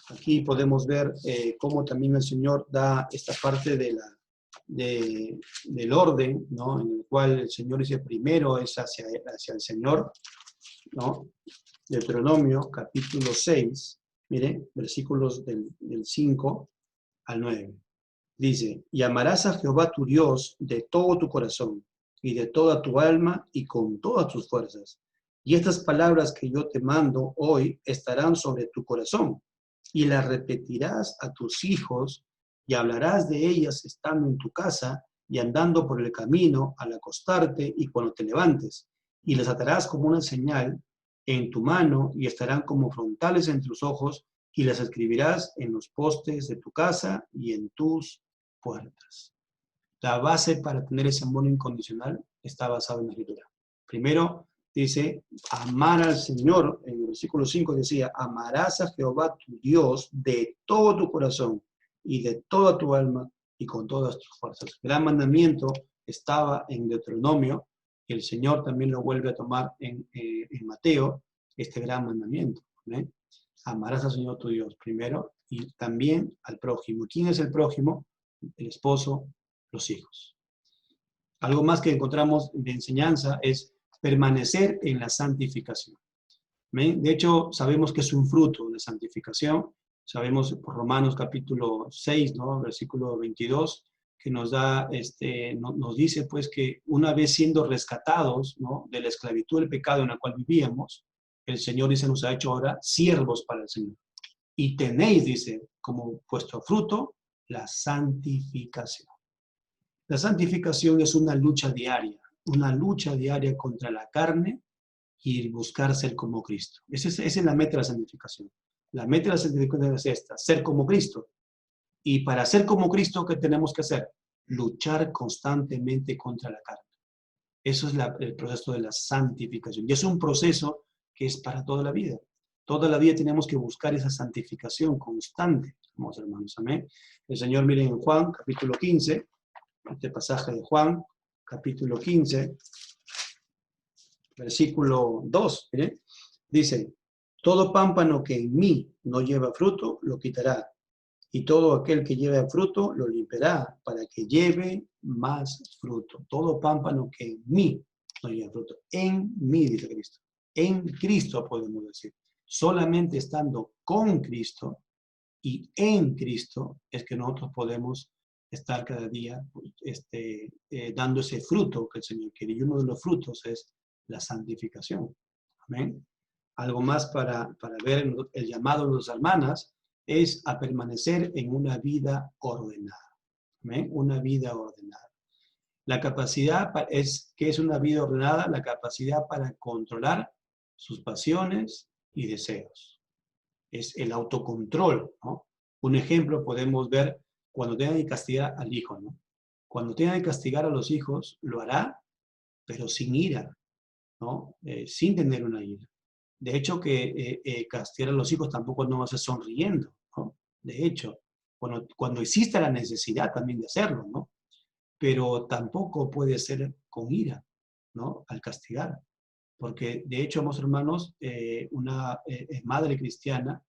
Aquí podemos ver cómo también el Señor da esta parte del orden, ¿no? En el cual el Señor dice primero es hacia el Señor, ¿no? Deuteronomio capítulo 6, miren, versículos del 5 al 9. Dice, y amarás a Jehová tu Dios de todo tu corazón y de toda tu alma y con todas tus fuerzas. Y estas palabras que yo te mando hoy estarán sobre tu corazón y las repetirás a tus hijos y hablarás de ellas estando en tu casa y andando por el camino al acostarte y cuando te levantes. Y las atarás como una señal en tu mano y estarán como frontales en tus ojos y las escribirás en los postes de tu casa y en tus puertas. La base para tener ese amor incondicional está basada en la Escritura. Primero dice, amar al Señor, en el versículo 5 decía, amarás a Jehová tu Dios de todo tu corazón y de toda tu alma y con todas tus fuerzas. El gran mandamiento estaba en Deuteronomio, y el Señor también lo vuelve a tomar en Mateo, este gran mandamiento. ¿Eh? Amarás al Señor tu Dios primero y también al prójimo. ¿Quién es el prójimo? El esposo, los hijos. Algo más que encontramos de enseñanza es permanecer en la santificación. De hecho, sabemos que es un fruto de santificación. Sabemos por Romanos capítulo 6, ¿no? Versículo 22, que nos da, nos dice pues que una vez siendo rescatados, ¿no? De la esclavitud del pecado en la cual vivíamos, el Señor dice, nos ha hecho ahora siervos para el Señor. Y tenéis, dice, como vuestro fruto, la santificación. La santificación es una lucha diaria contra la carne y buscar ser como Cristo. Esa es la meta de la santificación. La meta de la santificación es esta, ser como Cristo. Y para ser como Cristo, ¿qué tenemos que hacer? Luchar constantemente contra la carne. Eso es el proceso de la santificación. Y es un proceso que es para toda la vida. Toda la vida tenemos que buscar esa santificación constante, amados hermanos. Amén. El Señor, miren en Juan, capítulo 15, este pasaje de Juan, capítulo 15, versículo 2, ¿eh? Dice, todo pámpano que en mí no lleva fruto, lo quitará, y todo aquel que lleve fruto, lo limpiará, para que lleve más fruto. Todo pámpano que en mí no lleva fruto. En mí, dice Cristo. En Cristo podemos decir. Solamente estando con Cristo y en Cristo es que nosotros podemos estar cada día dando ese fruto que el Señor quiere. Y uno de los frutos es la santificación. Amén. Algo más para ver el llamado de las hermanas es a permanecer en una vida ordenada. ¿Amén? Una vida ordenada. La capacidad ¿qué es una vida ordenada? La capacidad para controlar sus pasiones y deseos. Es el autocontrol, ¿no? Un ejemplo podemos ver cuando tengan que castigar al hijo, ¿no? Cuando tengan que castigar a los hijos, lo hará, pero sin ira, ¿no? Sin tener una ira. De hecho, que castigar a los hijos tampoco no va a ser sonriendo, ¿no? De hecho, cuando existe la necesidad también de hacerlo, ¿no? Pero tampoco puede ser con ira, ¿no? Al castigar. Porque, de hecho, amados hermanos, una madre cristiana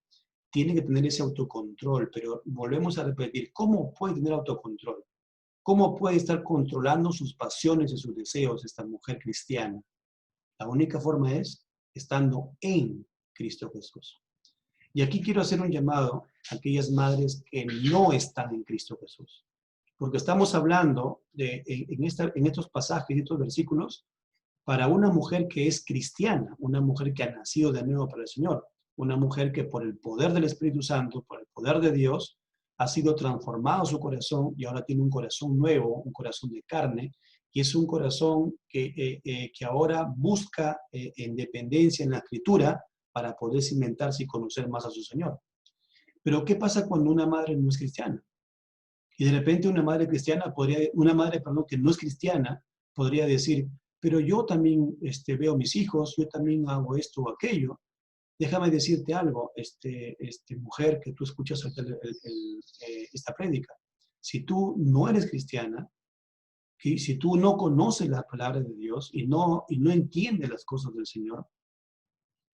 tiene que tener ese autocontrol, pero volvemos a repetir, ¿cómo puede tener autocontrol? ¿Cómo puede estar controlando sus pasiones y sus deseos esta mujer cristiana? La única forma es estando en Cristo Jesús. Y aquí quiero hacer un llamado a aquellas madres que no están en Cristo Jesús. Porque estamos hablando en estos pasajes, en estos versículos, para una mujer que es cristiana, una mujer que ha nacido de nuevo para el Señor, una mujer que por el poder del Espíritu Santo, por el poder de Dios, ha sido transformado su corazón y ahora tiene un corazón nuevo, un corazón de carne, y es un corazón que ahora busca en dependencia en la Escritura para poder cimentarse y conocer más a su Señor. Pero ¿qué pasa cuando una madre no es cristiana? Y de repente una madre cristiana que no es cristiana podría decir, pero yo también veo a mis hijos, yo también hago esto o aquello. Déjame decirte algo, mujer que tú escuchas esta prédica. Si tú no eres cristiana, y si tú no conoces la palabra de Dios y no entiendes las cosas del Señor,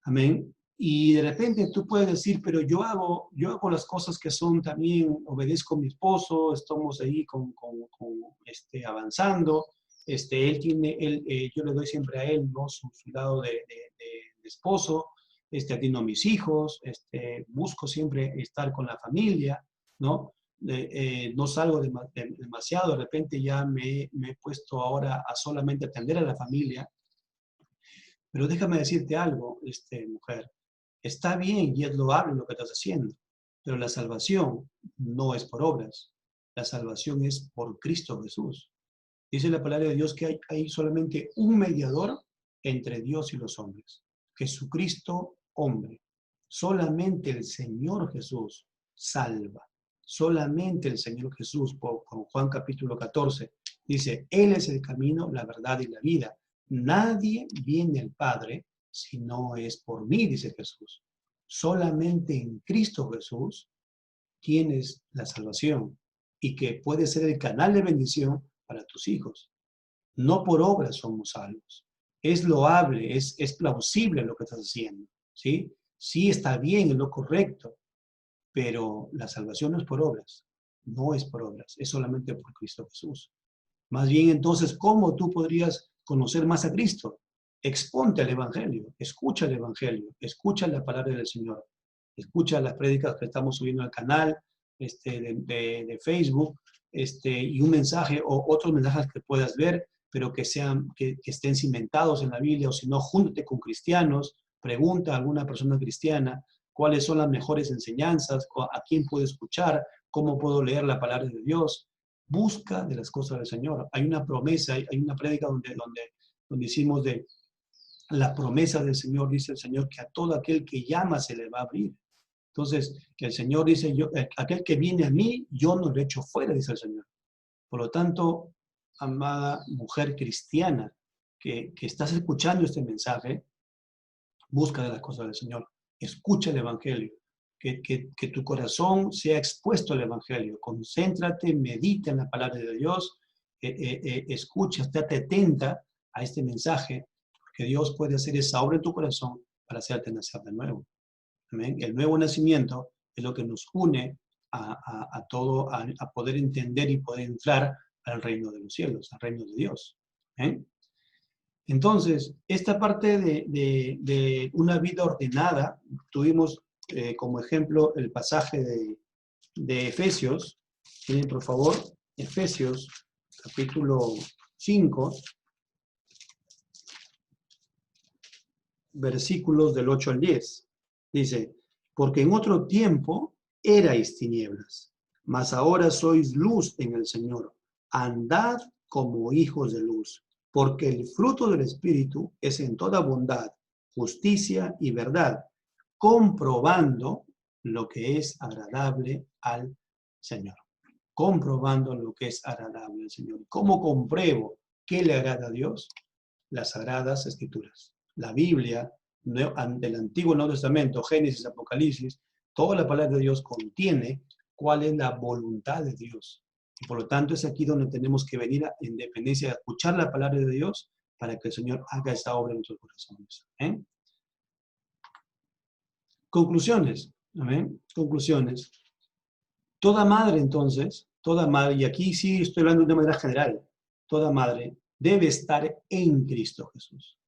amén. Y de repente tú puedes decir, pero yo hago las cosas que son también, obedezco a mi esposo, estamos ahí avanzando. Yo le doy siempre a él, ¿no? Su lado de esposo, atiendo a mis hijos, busco siempre estar con la familia, ¿no? No salgo demasiado, de repente ya me he puesto ahora a solamente atender a la familia. Pero déjame decirte algo, mujer. Está bien y es loable lo que estás haciendo, pero la salvación no es por obras. La salvación es por Cristo Jesús. Dice la palabra de Dios que hay solamente un mediador entre Dios y los hombres. Jesucristo, hombre. Solamente el Señor Jesús salva. Solamente el Señor Jesús, con Juan capítulo 14, dice, Él es el camino, la verdad y la vida. Nadie viene al Padre si no es por mí, dice Jesús. Solamente en Cristo Jesús tienes la salvación y que puede ser el canal de bendición para tus hijos. No por obras somos salvos. Es loable, es plausible lo que estás haciendo, ¿sí? Sí está bien, es lo correcto, pero la salvación no es por obras, no es por obras, es solamente por Cristo Jesús. Más bien, entonces, ¿cómo tú podrías conocer más a Cristo? Exponte al Evangelio, escucha el Evangelio, escucha la palabra del Señor, escucha las prédicas que estamos subiendo al canal de Facebook, y un mensaje o otros mensajes que puedas ver, pero que estén cimentados en la Biblia, o si no, júntate con cristianos, pregunta a alguna persona cristiana cuáles son las mejores enseñanzas, a quién puedo escuchar, cómo puedo leer la palabra de Dios. Busca de las cosas del Señor. Hay una promesa, hay una prédica donde hicimos de la promesa del Señor, dice el Señor, que a todo aquel que llama se le va a abrir. Entonces, que el Señor dice, aquel que viene a mí, yo no lo echo fuera, dice el Señor. Por lo tanto, amada mujer cristiana, que estás escuchando este mensaje, busca de las cosas del Señor. Escucha el Evangelio. Que tu corazón sea expuesto al Evangelio. Concéntrate, medita en la palabra de Dios, escucha, estate atenta a este mensaje, porque Dios puede hacer esa obra en tu corazón para hacerte nacer de nuevo. ¿Amén? El nuevo nacimiento es lo que nos une a poder entender y poder entrar al reino de los cielos, al reino de Dios. ¿Amén? Entonces, esta parte de una vida ordenada, tuvimos como ejemplo el pasaje de Efesios. Miren, por favor, Efesios capítulo 5, versículos del 8 al 10. Dice, porque en otro tiempo erais tinieblas, mas ahora sois luz en el Señor. Andad como hijos de luz, porque el fruto del Espíritu es en toda bondad, justicia y verdad, comprobando lo que es agradable al Señor. Comprobando lo que es agradable al Señor. ¿Cómo compruebo qué le agrada a Dios? Las Sagradas Escrituras. La Biblia, del Antiguo y Nuevo Testamento, Génesis, Apocalipsis, toda la palabra de Dios contiene cuál es la voluntad de Dios. Y por lo tanto es aquí donde tenemos que venir en dependencia de escuchar la palabra de Dios para que el Señor haga esta obra en nuestros corazones. Conclusiones. ¿Amén? Conclusiones. Toda madre, entonces, toda madre, y aquí sí estoy hablando de manera general, toda madre debe estar en Cristo Jesús.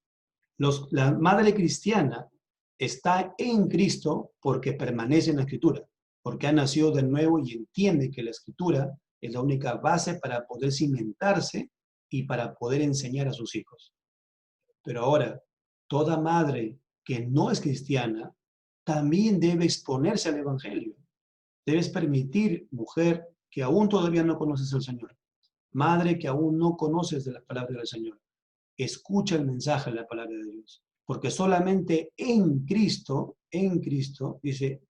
La madre cristiana está en Cristo porque permanece en la Escritura, porque ha nacido de nuevo y entiende que la Escritura es la única base para poder cimentarse y para poder enseñar a sus hijos. Pero ahora, toda madre que no es cristiana también debe exponerse al Evangelio. Debes permitir, mujer, que aún todavía no conoces al Señor. Madre que aún no conoces de la palabra del Señor. Escucha el mensaje de la palabra de Dios. Porque solamente en Cristo, dice,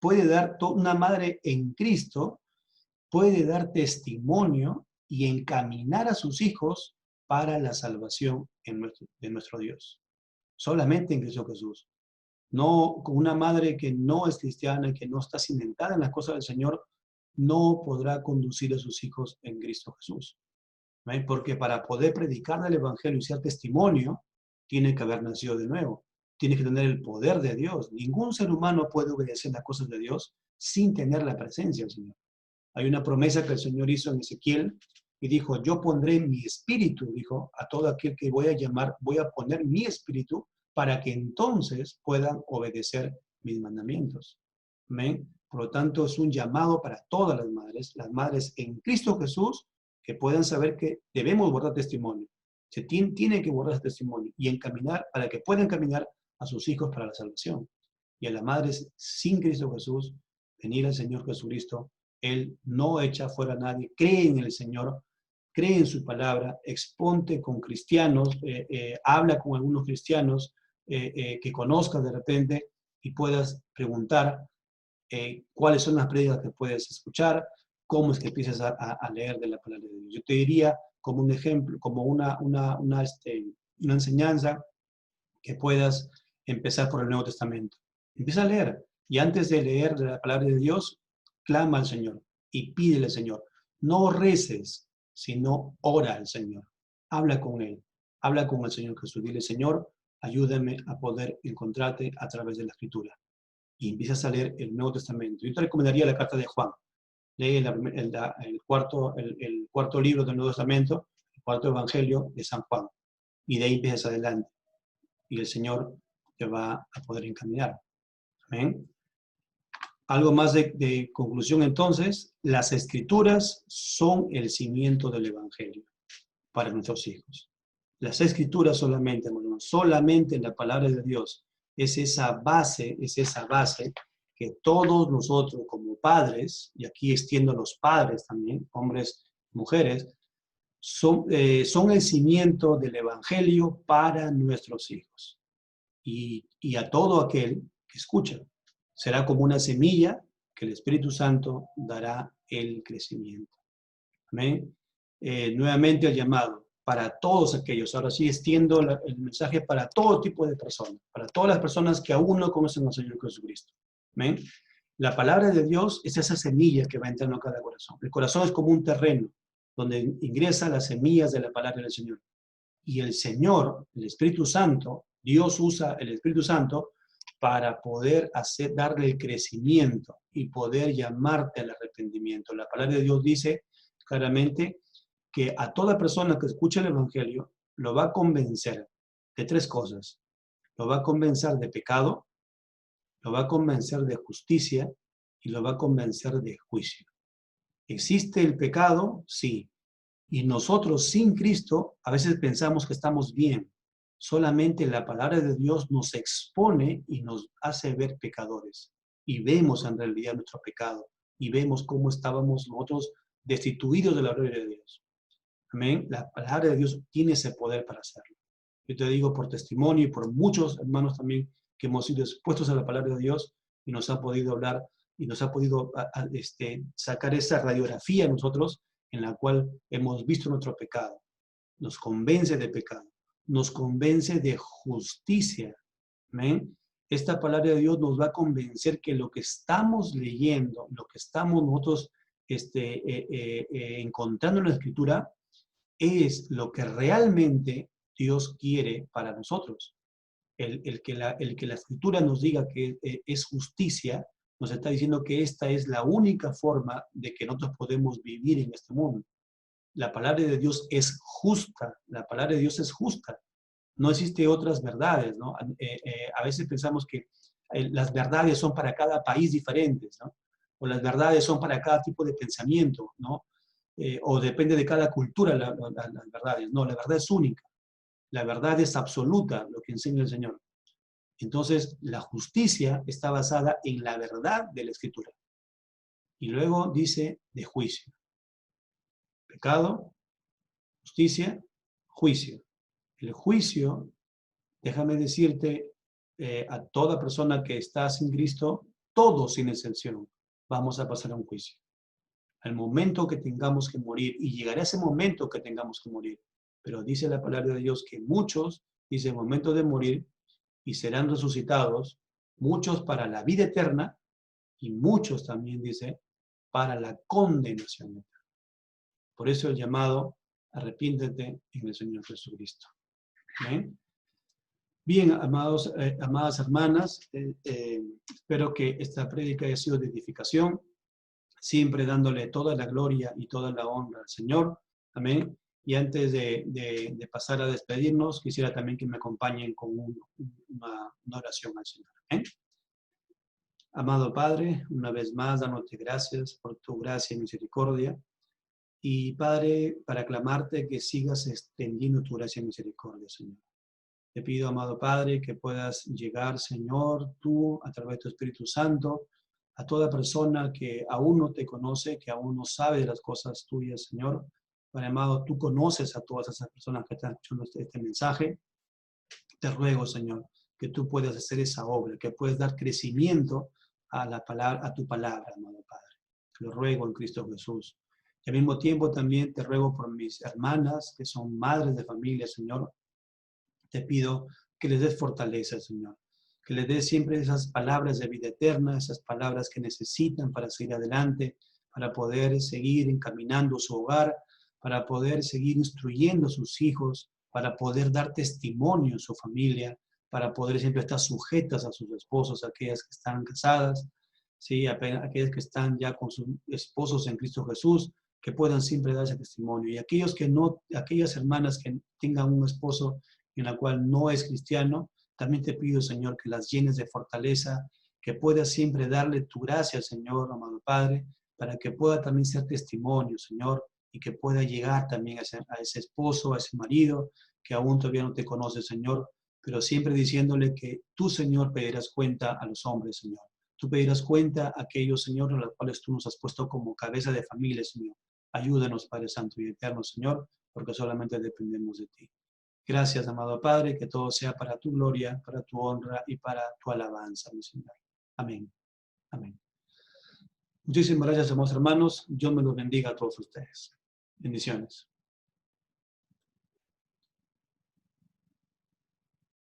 una madre en Cristo puede dar testimonio y encaminar a sus hijos para la salvación de nuestro Dios. Solamente en Cristo Jesús. No, con una madre que no es cristiana y que no está cimentada en las cosas del Señor, no podrá conducir a sus hijos en Cristo Jesús. ¿Ven? Porque para poder predicar el Evangelio y ser testimonio, tiene que haber nacido de nuevo. Tiene que tener el poder de Dios. Ningún ser humano puede obedecer las cosas de Dios sin tener la presencia del Señor. Hay una promesa que el Señor hizo en Ezequiel y dijo, yo pondré mi espíritu, dijo, a todo aquel que voy a llamar, voy a poner mi espíritu para que entonces puedan obedecer mis mandamientos. ¿Amén? Por lo tanto, es un llamado para todas las madres en Cristo Jesús, que puedan saber que debemos guardar testimonio. Se tiene que guardar testimonio y encaminar para que puedan caminar a sus hijos para la salvación. Y a las madres sin Cristo Jesús, venir al Señor Jesucristo. Él no echa fuera a nadie, cree en el Señor, cree en su palabra, exponte con cristianos, habla con algunos cristianos que conozcas de repente y puedas preguntar cuáles son las prédicas que puedes escuchar, cómo es que empiezas a leer de la palabra de Dios. Yo te diría como un ejemplo, como una enseñanza que puedas empezar por el Nuevo Testamento. Empieza a leer y antes de leer de la palabra de Dios, clama al Señor y pídele al Señor. No reces, sino ora al Señor. Habla con Él. Habla con el Señor Jesús. Dile, Señor, ayúdame a poder encontrarte a través de la Escritura. Y empiezas a leer el Nuevo Testamento. Yo te recomendaría la carta de Juan. Lee el cuarto libro del Nuevo Testamento, el cuarto Evangelio de San Juan. Y de ahí empiezas adelante. Y el Señor te va a poder encaminar. ¿Amén? Algo más de conclusión entonces, las Escrituras son el cimiento del Evangelio para nuestros hijos. Las Escrituras solamente, hermanos, solamente la palabra de Dios es esa base que todos nosotros como padres, y aquí extiendo a los padres también, hombres, mujeres, son el cimiento del Evangelio para nuestros hijos. Y a todo aquel que escucha. Será como una semilla que el Espíritu Santo dará el crecimiento. Amén. Nuevamente el llamado para todos aquellos. Ahora sí extiendo el mensaje para todo tipo de personas, para todas las personas que aún no conocen al Señor Jesucristo. Amén. La palabra de Dios es esa semilla que va entrando a cada corazón. El corazón es como un terreno donde ingresan las semillas de la palabra del Señor. Y el Señor, el Espíritu Santo, Dios usa el Espíritu Santo para poder darle el crecimiento y poder llamarte al arrepentimiento. La palabra de Dios dice claramente que a toda persona que escuche el Evangelio lo va a convencer de tres cosas. Lo va a convencer de pecado, lo va a convencer de justicia y lo va a convencer de juicio. ¿Existe el pecado? Sí. Y nosotros sin Cristo a veces pensamos que estamos bien. Solamente la palabra de Dios nos expone y nos hace ver pecadores. Y vemos en realidad nuestro pecado. Y vemos cómo estábamos nosotros destituidos de la gloria de Dios. Amén. La palabra de Dios tiene ese poder para hacerlo. Yo te digo por testimonio y por muchos hermanos también que hemos sido expuestos a la palabra de Dios y nos ha podido hablar y nos ha podido sacar esa radiografía a nosotros en la cual hemos visto nuestro pecado. Nos convence de pecado, nos convence de justicia. ¿Amén? Esta palabra de Dios nos va a convencer que lo que estamos leyendo, lo que estamos nosotros encontrando en la Escritura, es lo que realmente Dios quiere para nosotros. El que la Escritura nos diga que es justicia, nos está diciendo que esta es la única forma de que nosotros podemos vivir en este mundo. La palabra de Dios es justa, la palabra de Dios es justa. No existe otras verdades, ¿no? A veces pensamos que las verdades son para cada país diferentes, ¿no? O las verdades son para cada tipo de pensamiento, ¿no? O depende de cada cultura las verdades. No, la verdad es única. La verdad es absoluta, lo que enseña el Señor. Entonces, la justicia está basada en la verdad de la Escritura. Y luego dice de juicio. Pecado, justicia, juicio. El juicio, déjame decirte, a toda persona que está sin Cristo, todos sin excepción, vamos a pasar a un juicio. Al momento que tengamos que morir, y llegará ese momento que tengamos que morir, pero dice la palabra de Dios que muchos, dice el momento de morir, y serán resucitados, muchos para la vida eterna, y muchos también, dice, para la condenación eterna. Por eso el llamado, arrepiéntete en el Señor Jesucristo. ¿Amén? Bien, amadas hermanas, espero que esta prédica haya sido de edificación, siempre dándole toda la gloria y toda la honra al Señor. Amén. Y antes de pasar a despedirnos, quisiera también que me acompañen con una oración al Señor. ¿Amén? Amado Padre, una vez más, dándote gracias por tu gracia y misericordia. Y Padre, para clamarte que sigas extendiendo tu gracia y misericordia, Señor. Te pido, amado Padre, que puedas llegar, Señor, tú, a través de tu Espíritu Santo, a toda persona que aún no te conoce, que aún no sabe de las cosas tuyas, Señor. Padre amado, tú conoces a todas esas personas que están escuchando este mensaje. Te ruego, Señor, que tú puedas hacer esa obra, que puedas dar crecimiento a la palabra, a tu palabra, amado Padre. Te lo ruego en Cristo Jesús. Y al mismo tiempo también te ruego por mis hermanas, que son madres de familia, Señor. Te pido que les des fortaleza, Señor. Que les des siempre esas palabras de vida eterna, esas palabras que necesitan para seguir adelante, para poder seguir encaminando su hogar, para poder seguir instruyendo a sus hijos, para poder dar testimonio a su familia, para poder siempre estar sujetas a sus esposos, aquellas que están casadas, ¿sí? Aquellas que están ya con sus esposos en Cristo Jesús, que puedan siempre dar ese testimonio. Y aquellos que no, aquellas hermanas que tengan un esposo en la cual no es cristiano, también te pido, Señor, que las llenes de fortaleza, que puedas siempre darle tu gracia, Señor, amado Padre, para que pueda también ser testimonio, Señor, y que pueda llegar también a ese esposo, a ese marido, que aún todavía no te conoce, Señor, pero siempre diciéndole que tú, Señor, pedirás cuenta a los hombres, Señor. Tú pedirás cuenta a aquellos, Señor, a los cuales tú nos has puesto como cabeza de familia, Señor. Ayúdanos, Padre Santo y Eterno, Señor, porque solamente dependemos de ti. Gracias, amado Padre, que todo sea para tu gloria, para tu honra y para tu alabanza, mi Señor. Amén. Amén. Muchísimas gracias, amados hermanos. Dios me los bendiga a todos ustedes. Bendiciones.